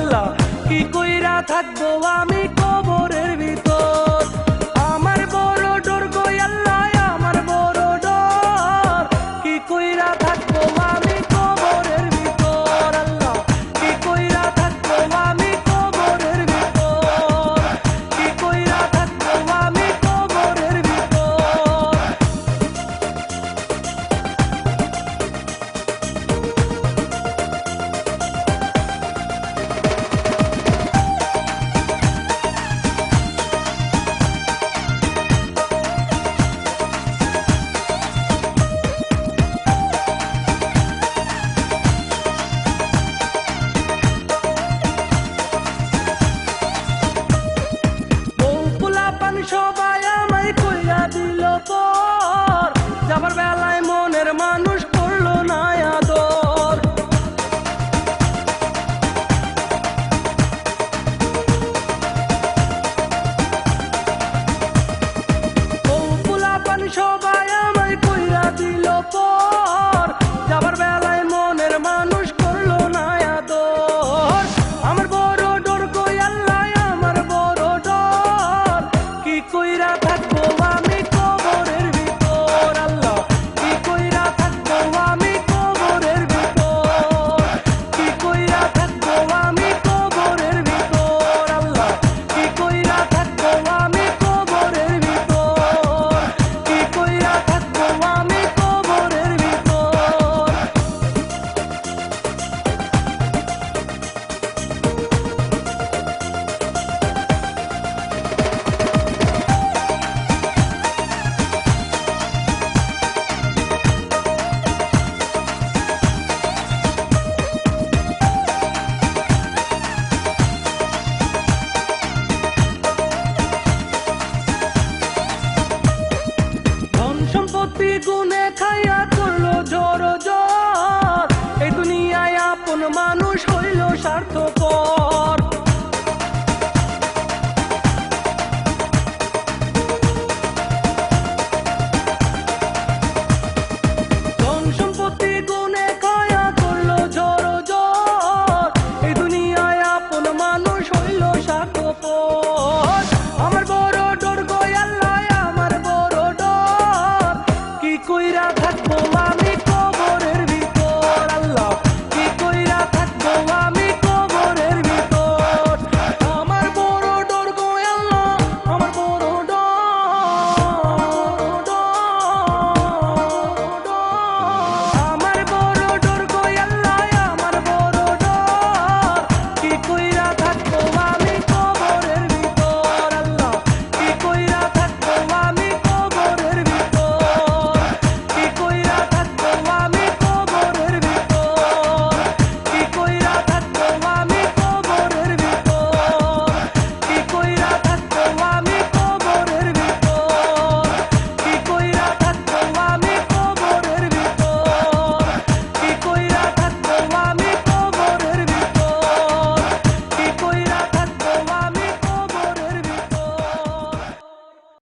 আল্লাহ কি কইরা থাকবো আমি কবরের ভিতর। আমার বড় ডর গো আল্লাহ, আমার বড় ডর, কি কইরা থাকবো আমি কবরের ভিতর। আল্লাহ কি কইরা থাকবো আমি কবরের ভিতর, কি কইরা থাকবো আমি কবরের ভিতর। সবাই আমায় কইরা দিল পর, যাবার বেলায় মনের মানুষ করলো না আদর। সবাই আমায় কইরা দিল পর, যাবার বেলায় মনের মানুষ করলো না আদর। আমার বড় ডর গো আল্লাহ, আমার বড় ডর, কি কইরা থাকবো আমি কবরের ভিতর। আল্লাহ কি কইরা থাকবো আমি কবরের ভিতর, কি কইরা থাকবো আমি কবরের ভিতর। আল্লাহ কি কইরা থাকবো আমি কবরের ভিতর, কি কইরা থাকবো আমি কবরের ভিতর। সম্পত্তি গুনে খাইয়া করলো জোর জোর, এই দুনিয়ায় আপন মানুষ হইল স্বার্থপর। ধন সম্পত্তি গুনে খাইয়া করলো জোর জোর, এই দুনিয়ায় আপন মানুষ হইল স্বার্থপর।